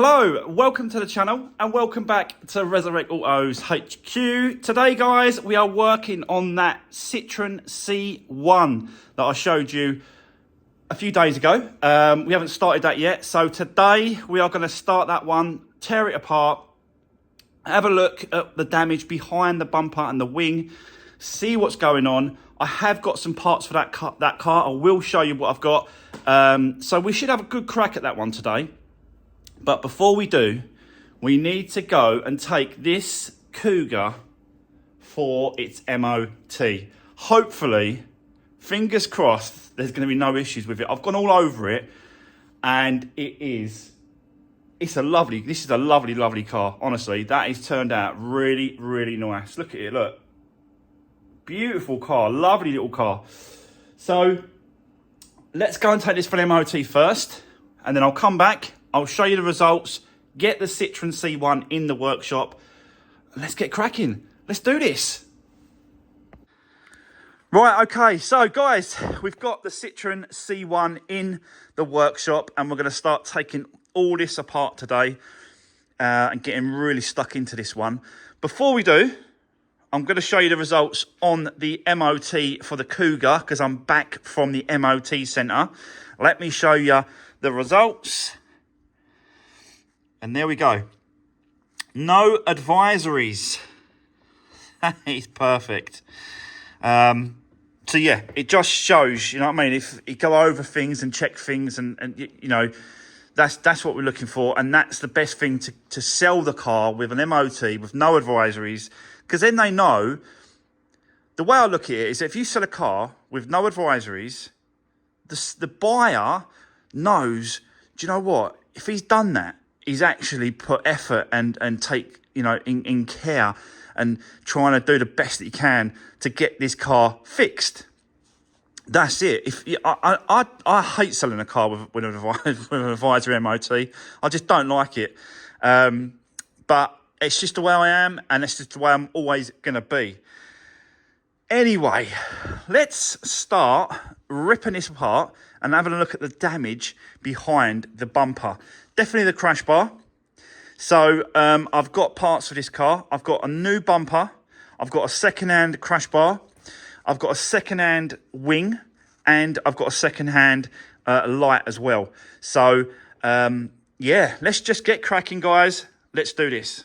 Hello, welcome to the channel and welcome back to Resurwreck Autos HQ. Today guys, we are working on that Citroen C1 that I showed you a few days ago. We haven't started that yet, so today we are going to start that one, tear it apart, have a look at the damage behind the bumper and the wing, see what's going on. I have got some parts for that car. I will show you what I've got. So we should have a good crack at that one today. But before we do, we need to go and take this Cougar for its MOT. Hopefully, fingers crossed, there's going to be no issues with it. I've gone all over it, and this is a lovely car. Honestly, that has turned out really, really nice. Look at it, look. Beautiful car, lovely little car. So, let's go and take this for the MOT first, and then I'll come back. I'll show you the results, get the Citroen C1 in the workshop. Let's get cracking. Let's do this. Right, okay, so guys, we've got the Citroen C1 in the workshop and we're going to start taking all this apart today and getting really stuck into this one. Before we do, I'm going to show you the results on the MOT for the Cougar because I'm back from the MOT centre. Let me show you the results. And there we go. No advisories. That is perfect. So yeah, it just shows, you know what I mean? If you go over things and check things and you know, that's what we're looking for. And that's the best thing to sell the car with an MOT with no advisories. Because then they know, the way I look at it is if you sell a car with no advisories, the buyer knows, do you know what? If he's done that, he's actually put effort and take, you know, in care and trying to do the best that he can to get this car fixed. That's it. I hate selling a car with an advisory MOT. I just don't like it. But it's just the way I am, and it's just the way I'm always going to be. Anyway, let's start ripping this apart and having a look at the damage behind the bumper. Definitely the crash bar. So I've got parts for this car. I've got a new bumper. I've got a second-hand crash bar. I've got a second-hand wing. And I've got a second-hand light as well. So, yeah, let's just get cracking, guys. Let's do this.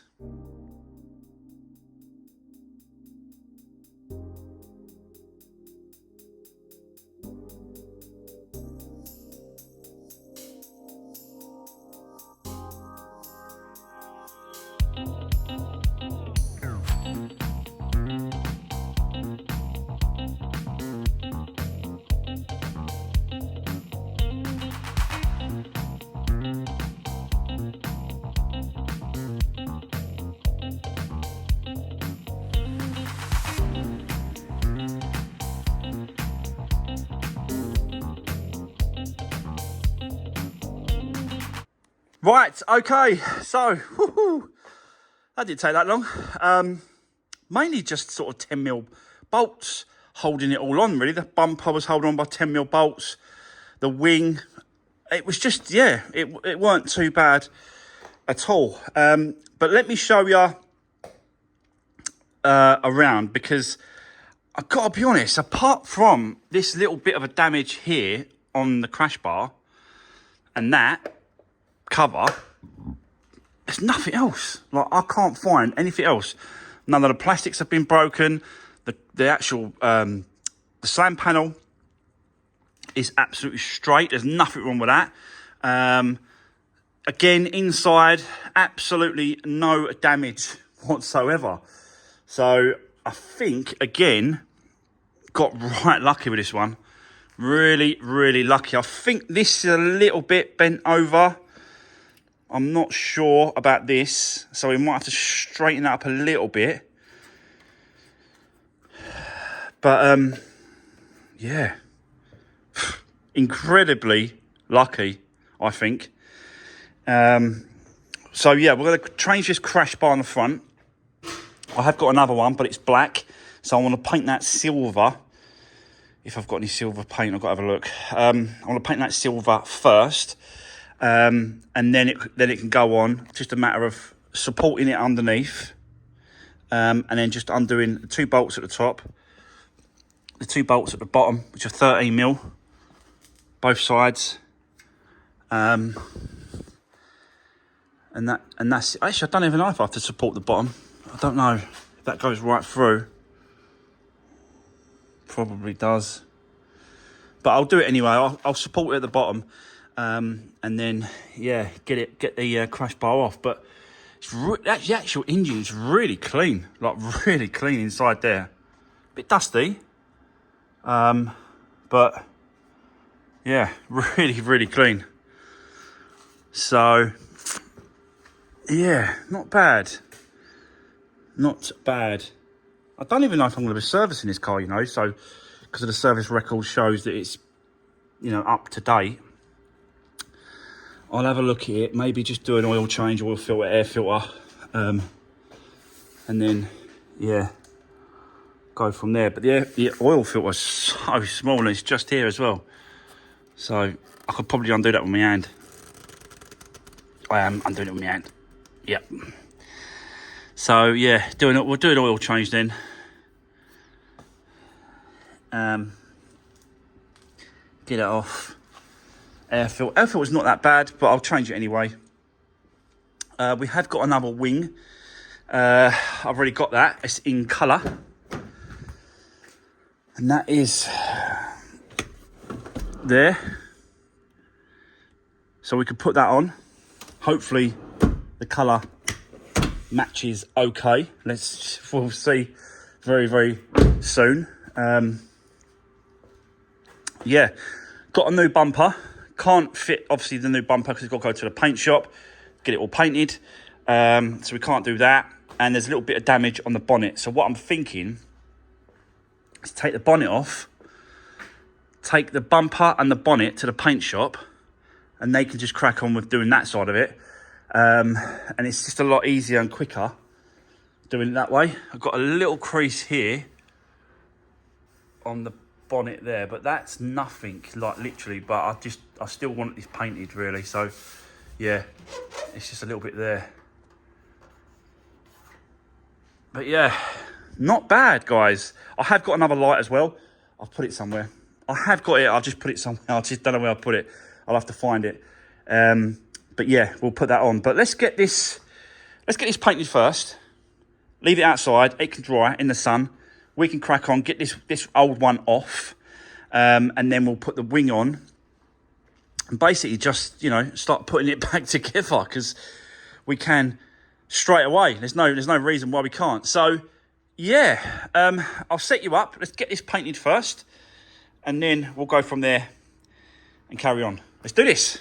Right, okay, so that didn't take that long. Mainly just sort of 10mm bolts holding it all on, really. The bumper was holding on by 10mm bolts. The wing, it was just, yeah, it weren't too bad at all. But let me show you around, because I've got to be honest, apart from this little bit of a damage here on the crash bar and that cover, there's nothing else. Like, I can't find anything else. None of the plastics have been broken. The actual the slam panel is absolutely straight. There's nothing wrong with that. Again, inside, absolutely no damage whatsoever. So I think, again, got right lucky with this one. Really, really lucky. I think this is a little bit bent over. I'm not sure about this, so we might have to straighten that up a little bit. But, yeah, incredibly lucky, I think. So, yeah, we're going to change this crash bar on the front. I have got another one, but it's black, so I want to paint that silver. If I've got any silver paint, I've got to have a look. I want to paint that silver first. and then it can go on. Just a matter of supporting it underneath, and then just undoing the 2 bolts at the top, the 2 bolts at the bottom, which are 13mm, both sides. And that's actually, I don't even know if I have to support the bottom. I don't know if that goes right through. Probably does, but I'll do it anyway. I'll support it at the bottom, and then yeah, get the crash bar off. But the actual engine's really clean, like really clean inside there. Bit dusty, but yeah, really clean. So yeah, not bad. Not bad. I don't even know if I'm going to be servicing this car, you know, so because of the service record shows that it's, you know, up to date. I'll have a look at it, maybe just do an oil change, oil filter, air filter, and then, yeah, go from there. But the oil filter is so small and it's just here as well. So I could probably undo that with my hand. I am undoing it with my hand. Yep. So yeah, we'll do an oil change then. Get it off. Air filter's not that bad, but I'll change it anyway. We have got another wing. I've already got that. It's in colour, and that is there. So we could put that on. Hopefully, the colour matches okay. We'll see very soon. Yeah, got a new bumper. Can't fit obviously the new bumper because it's got to go to the paint shop, get it all painted. So we can't do that. And there's a little bit of damage on the bonnet. So what I'm thinking is take the bonnet off, take the bumper and the bonnet to the paint shop, and they can just crack on with doing that side of it. And it's just a lot easier and quicker doing it that way. I've got a little crease here on the bonnet there, but that's nothing, like literally, but I still want this painted really. So yeah, it's just a little bit there. But yeah, not bad, guys. I have got another light as well. I've put it somewhere. I have got it, I'll just put it somewhere. I just don't know where I put it. I'll have to find it. But yeah, we'll put that on. But let's get this painted first. Leave it outside, it can dry in the sun. We can crack on, get this old one off, and then we'll put the wing on. And basically just, you know, start putting it back together, because we can straight away. There's no reason why we can't. So yeah, I'll set you up. Let's get this painted first, and then we'll go from there and carry on. Let's do this.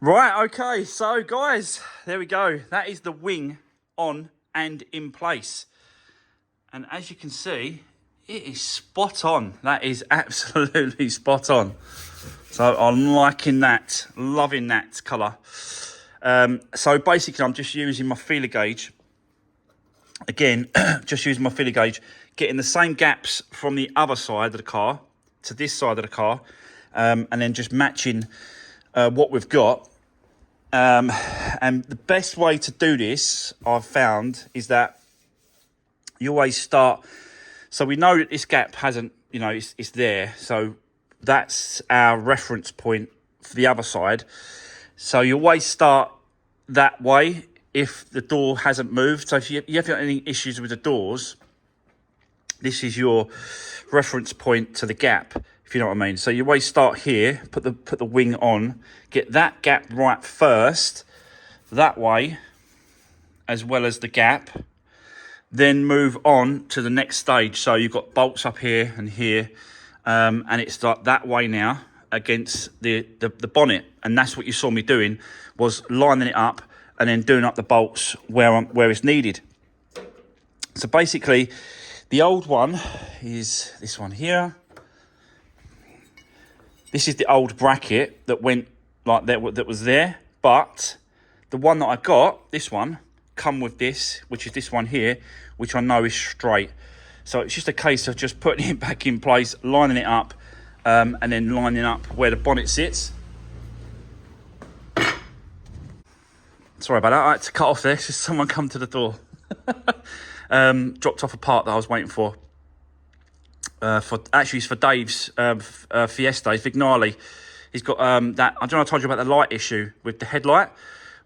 Right, okay, so guys, there we go. That is the wing on and in place. And as you can see, it is spot on. That is absolutely spot on. So I'm liking that, loving that colour. So basically I'm just using my feeler gauge. Again, just using my feeler gauge, getting the same gaps from the other side of the car to this side of the car, and then just matching what we've got. And the best way to do this, I've found, is that you always start. So we know that this gap hasn't, you know, it's there. So that's our reference point for the other side. So you always start that way if the door hasn't moved. So if you have any issues with the doors, this is your reference point to the gap, if you know what I mean. So you always start here, put the wing on, get that gap right first, that way, as well as the gap, then move on to the next stage. So you've got bolts up here and here, and it's like that way now against the bonnet. And that's what you saw me doing, was lining it up and then doing up the bolts where it's needed. So basically, the old one is this one here. This is the old bracket that went like that was there. But the one that I got, this one, come with this, which is this one here, which I know is straight. So it's just a case of just putting it back in place, lining it up, and then lining up where the bonnet sits. Sorry about that, I had to cut off there, just someone come to the door. Dropped off a part that I was waiting for. It's for Dave's Fiesta, Vignale. He's got that, I don't know, I told you about the light issue with the headlight.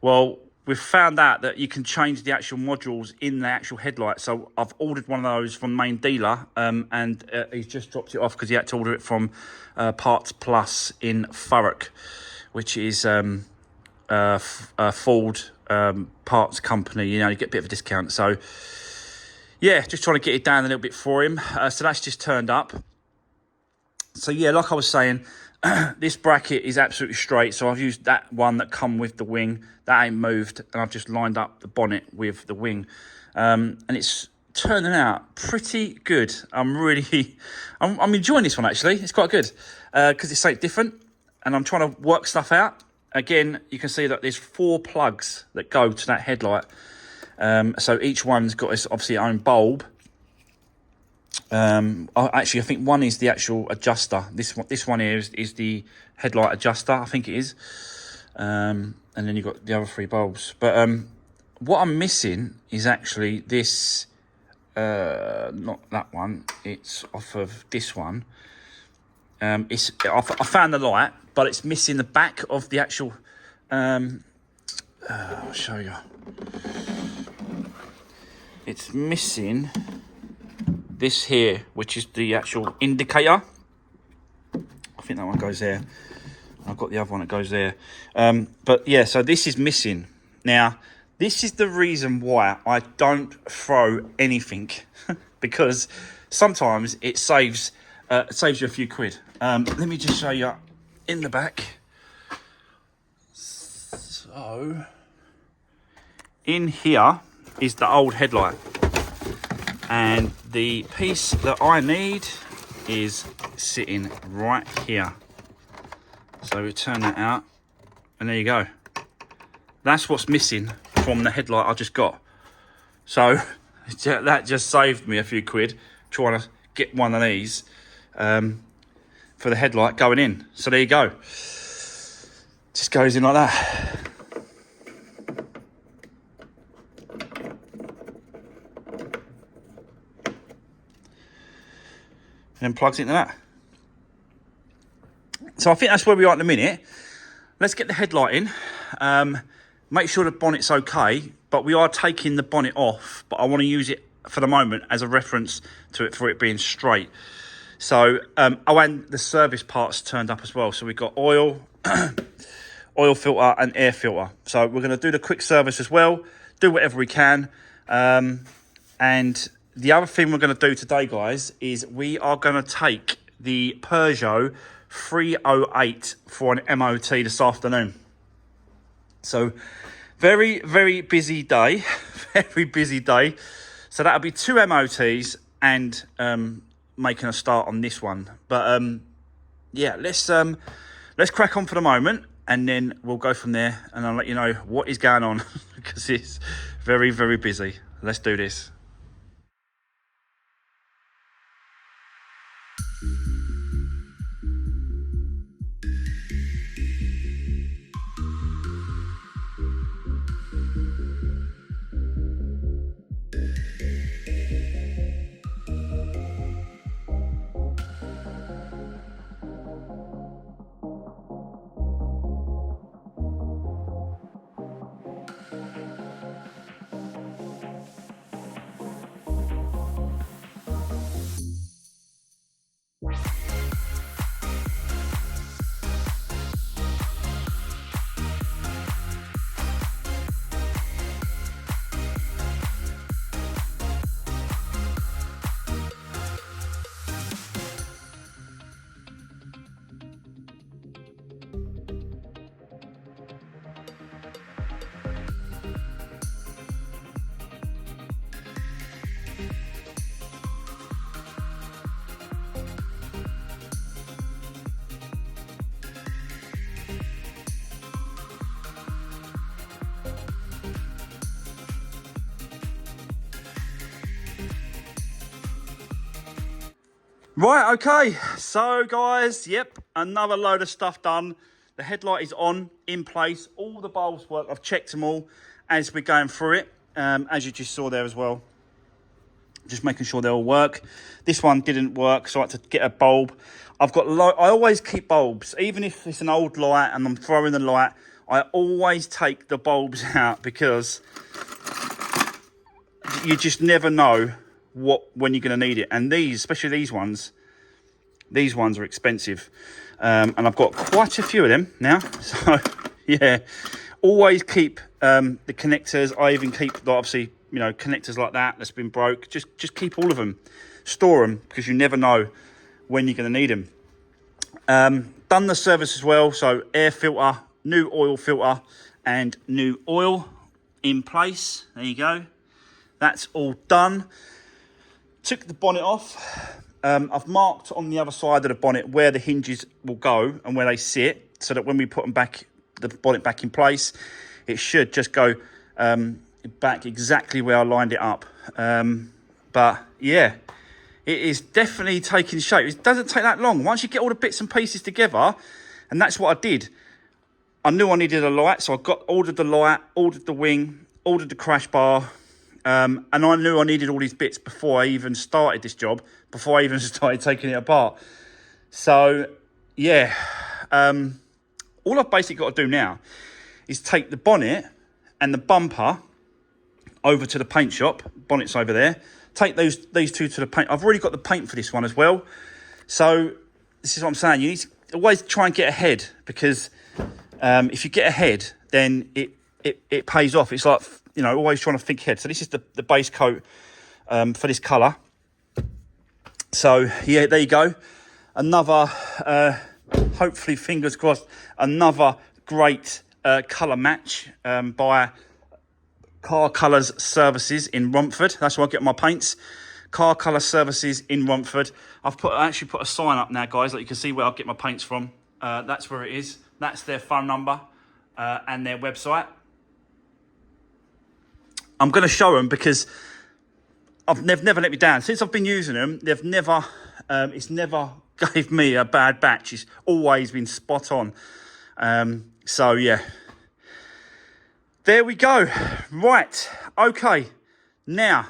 Well, we've found out that you can change the actual modules in the actual headlight. So I've ordered one of those from the main dealer, and he's just dropped it off because he had to order it from Parts Plus in Thurrock, which is a Ford parts company. You know, you get a bit of a discount. So yeah, just trying to get it down a little bit for him. So that's just turned up. So yeah, like I was saying, this bracket is absolutely straight. So I've used that one that come with the wing. That ain't moved. And I've just lined up the bonnet with the wing. And it's turning out pretty good. I'm enjoying this one, actually. It's quite good because it's something different. And I'm trying to work stuff out. Again, you can see that there's 4 plugs that go to that headlight. So each one's got its obviously own bulb. Actually, I think one is the actual adjuster. This one here is the headlight adjuster, I think it is. And then you've got the other 3 bulbs. But what I'm missing is actually this, not that one. It's off of this one. I found the light, but it's missing the back of the actual. I'll show you. It's missing this here, which is the actual indicator. I think that one goes there. I've got the other one that goes there. But yeah, so this is missing. Now, this is the reason why I don't throw anything, because sometimes it saves you a few quid. Let me just show you in the back. So, in here is the old headlight. And the piece that I need is sitting right here. So we turn that out, and there you go. That's what's missing from the headlight I just got. So that just saved me a few quid trying to get one of these for the headlight going in. So there you go. Just goes in like that. And then plugs into that. So I think that's where we are at the minute. Let's get the headlight in. Make sure the bonnet's okay, but we are taking the bonnet off, but I want to use it for the moment as a reference to it for it being straight. So, oh, and the service parts turned up as well. So we've got oil, oil filter and air filter. So we're going to do the quick service as well, do whatever we can. And the other thing we're going to do today, guys, is we are going to take the Peugeot 308 for an MOT this afternoon. So very, very busy day, very busy day. So that'll be 2 MOTs and making a start on this one. But yeah, let's crack on for the moment, and then we'll go from there, and I'll let you know what is going on because it's very, very busy. Let's do this. Right, okay, so guys, yep, another load of stuff done. The headlight is on, in place, all the bulbs work. I've checked them all as we're going through it, as you just saw there as well. Just making sure they all work. This one didn't work, so I had to get a bulb. I've got, I always keep bulbs, even if it's an old light and I'm throwing the light, I always take the bulbs out because you just never know when you're going to need it. And these, especially these ones are expensive, and I've got quite a few of them now. So yeah, always keep the connectors. I even keep, obviously, you know, connectors like that's been broke. Just keep all of them, store them, because you never know when you're going to need them. Done the service as well, so air filter, new oil filter, and new oil in place. There you go, that's all done. Took the bonnet off. I've marked on the other side of the bonnet where the hinges will go and where they sit, so that when we put them back, the bonnet back in place, it should just go back exactly where I lined it up. But yeah, it is definitely taking shape. It doesn't take that long. Once you get all the bits and pieces together, and that's what I did. I knew I needed a light, so I ordered the light, ordered the wing, ordered the crash bar. And I knew I needed all these bits before I even started this job, before I even started taking it apart. So, yeah, all I've basically got to do now is take the bonnet and the bumper over to the paint shop. Bonnet's over there. Take these two to the paint. I've already got the paint for this one as well. So, this is what I'm saying. You need to always try and get ahead, because if you get ahead, then it pays off. It's like, you know, always trying to think ahead. So this is the base coat for this colour. So, yeah, there you go. Another, hopefully, fingers crossed, another great colour match by Car Colours Services in Romford. That's where I get my paints. Car Colour Services in Romford. I've actually put a sign up now, guys, that you can see where I get my paints from. That's where it is. That's their phone number and their website. I'm going to show them because they've never let me down. Since I've been using them, they've never, it's never gave me a bad batch. It's always been spot on. So, yeah. There we go. Right. Okay. Now,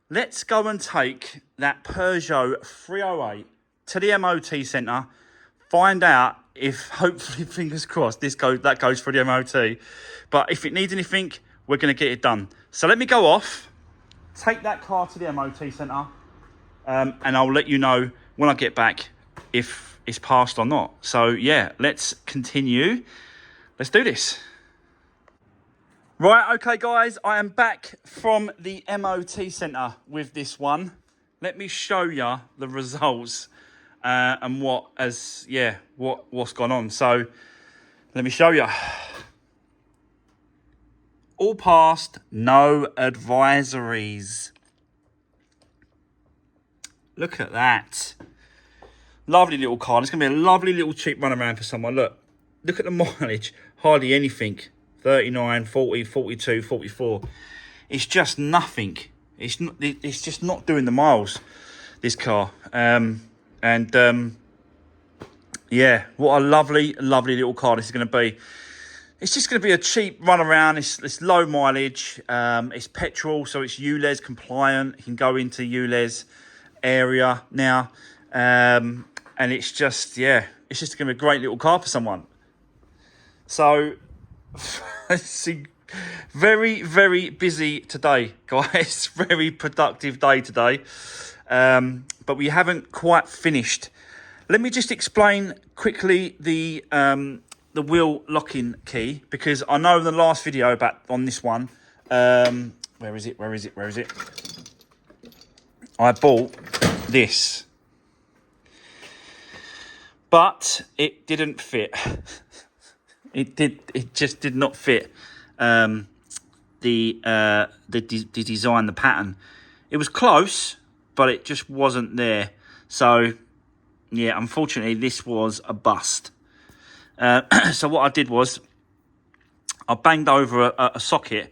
let's go and take that Peugeot 308 to the MOT centre. Find out if, hopefully, fingers crossed, that goes for the MOT. But if it needs anything, we're going to get it done. So let me go off, take that car to the MOT centre, and I'll let you know when I get back if it's passed or not. So, yeah, let's continue. Let's do this. Right, okay, guys, I am back from the MOT centre with this one. Let me show you the results and what's gone on. So, let me show you. All passed, no advisories. Look at that. Lovely little car. It's going to be a lovely little cheap run around for someone. Look at the mileage. Hardly anything. 39, 40, 42, 44. It's just nothing. It's just not doing the miles, this car. Yeah, what a lovely, lovely little car this is going to be. It's just going to be a cheap run around. It's low mileage. It's petrol, so it's ULEZ compliant. You can go into ULEZ area now. And it's just, yeah, it's just going to be a great little car for someone. So, it's very, very busy today, guys. Very productive day today. But we haven't quite finished. Let me just explain quickly the wheel locking key, because I know in the last video on this one, where is it? I bought this, but it didn't fit. It just did not fit the design, the pattern. It was close, but it just wasn't there. So yeah, unfortunately, this was a bust. So what I did was I banged over a socket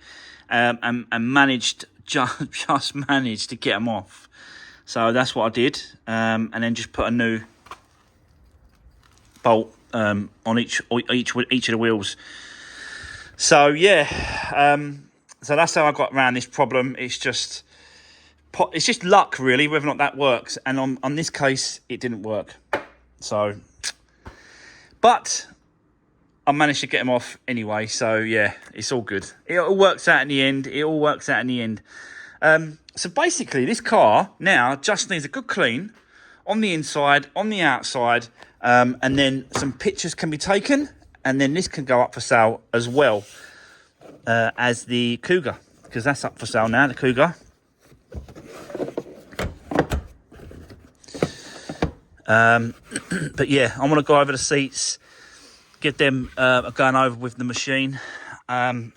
and managed just managed to get them off. So that's what I did, and then just put a new bolt on each of the wheels. So yeah, so that's how I got around this problem. It's just luck, really, whether or not that works. And on this case, it didn't work. So, but I managed to get them off anyway. So yeah, it's all good. It all works out in the end. So basically, this car now just needs a good clean on the inside, on the outside, and then some pictures can be taken, and then this can go up for sale as well as the Cougar, because that's up for sale now, the Cougar. But yeah, I want to go over the seats, get them going over with the machine. And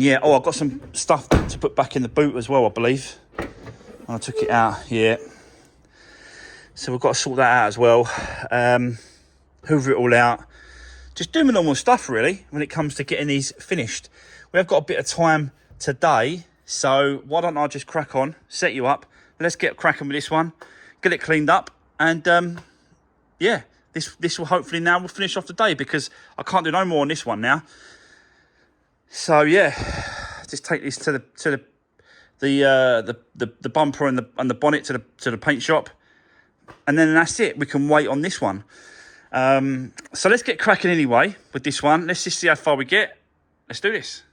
yeah, I've got some stuff to put back in the boot as well, I believe. I took it out, yeah. So we've got to sort that out as well. Hoover it all out. Just doing the normal stuff, really, when it comes to getting these finished. We have got a bit of time today, so why don't I just crack on, set you up. Let's get cracking with this one, get it cleaned up, and yeah, this will hopefully now we'll finish off the day, because I can't do no more on this one now. So yeah, just take this to the bumper and the bonnet to the paint shop, and then that's it. We can wait on this one. So let's get cracking anyway with this one. Let's just see how far we get. Let's do this.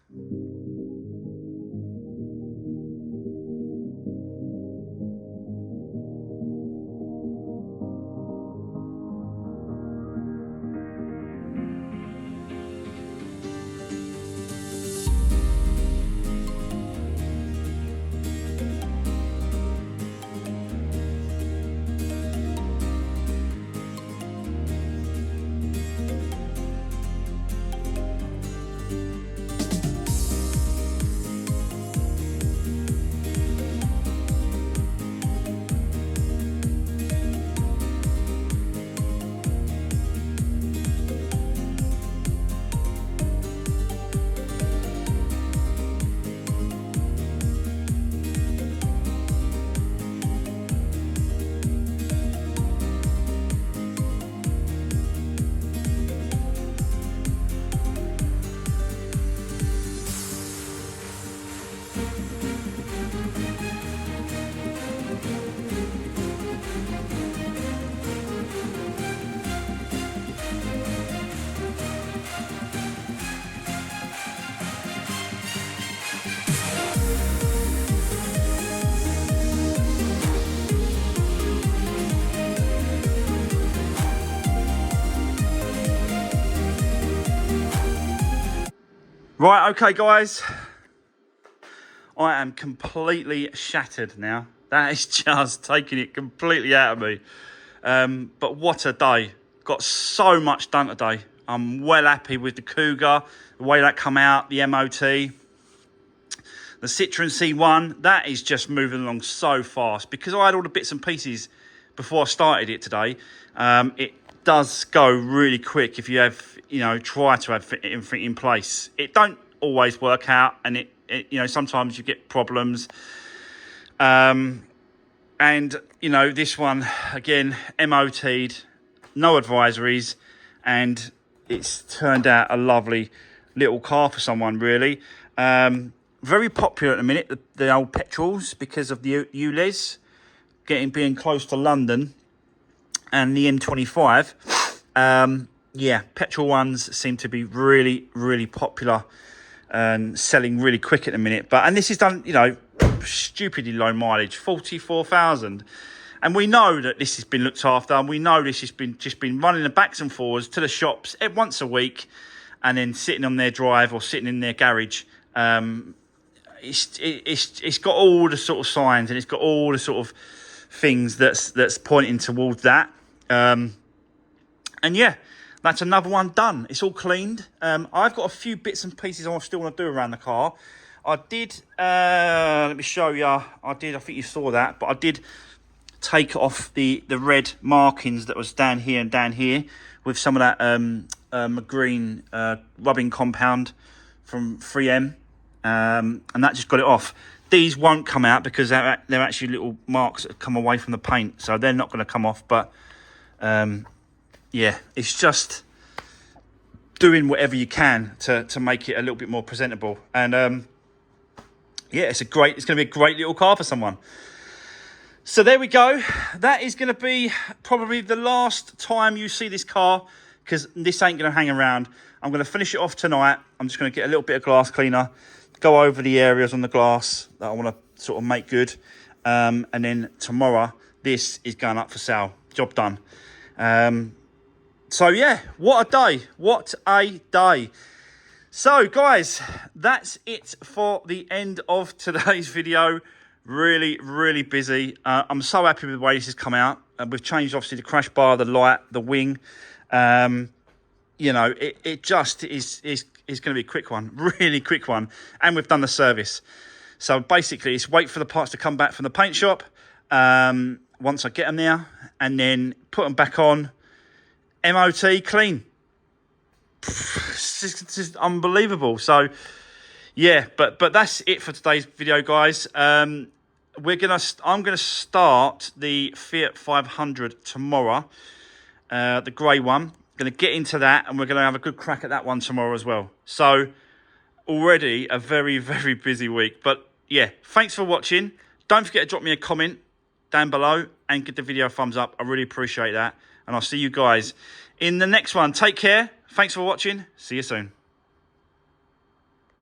Right, okay, guys. I am completely shattered now. That is just taking it completely out of me. But what a day. Got so much done today. I'm well happy with the Cougar, the way that come out, the MOT. The Citroen C1, that is just moving along so fast. Because I had all the bits and pieces before I started it today, it does go really quick if you have, try to have everything in place. It don't always work out, and it sometimes you get problems. And, this one, again, MOT'd, no advisories, and it's turned out a lovely little car for someone, really. Very popular at the minute, the old petrols, because of the ULEZ being close to London and the M25. Petrol ones seem to be really, really popular and selling really quick at the minute. And this is done, stupidly low mileage, 44,000. And we know that this has been looked after, and we know this has been just been running the backs and forwards to the shops once a week, and then sitting on their drive or sitting in their garage. It's got all the sort of signs, and it's got all the sort of things that's pointing towards that. And yeah, that's another one done. It's all cleaned. I've got a few bits and pieces I still want to do around the car. I did, let me show you. I think you saw that, but I did take off the red markings that was down here and down here with some of that green rubbing compound from 3M, and that just got it off. These won't come out because they're actually little marks that come away from the paint, so they're not going to come off. But it's just doing whatever you can to make it a little bit more presentable. And it's going to be a great little car for someone. So there we go. That is going to be probably the last time you see this car, because this ain't going to hang around. I'm going to finish it off tonight. I'm just going to get a little bit of glass cleaner, go over the areas on the glass that I want to sort of make good. And then tomorrow, this is going up for sale. Job done. So yeah, what a day. What a day. So guys, that's it for the end of today's video. Really, really busy. I'm so happy with the way this has come out. We've changed, obviously, the crash bar, the light, the wing. It just is going to be a quick one. Really quick one. And we've done the service. So basically, it's wait for the parts to come back from the paint shop. Once I get them there. And then put them back on. MOT clean. It's just unbelievable. So, yeah. But that's it for today's video, guys. I'm gonna start the Fiat 500 tomorrow, the grey one. Gonna get into that, and we're gonna have a good crack at that one tomorrow as well. So already a very, very busy week. But yeah, thanks for watching. Don't forget to drop me a comment down below and give the video a thumbs up. I really appreciate that, and I'll see you guys in the next one. Take care. Thanks for watching. See you soon.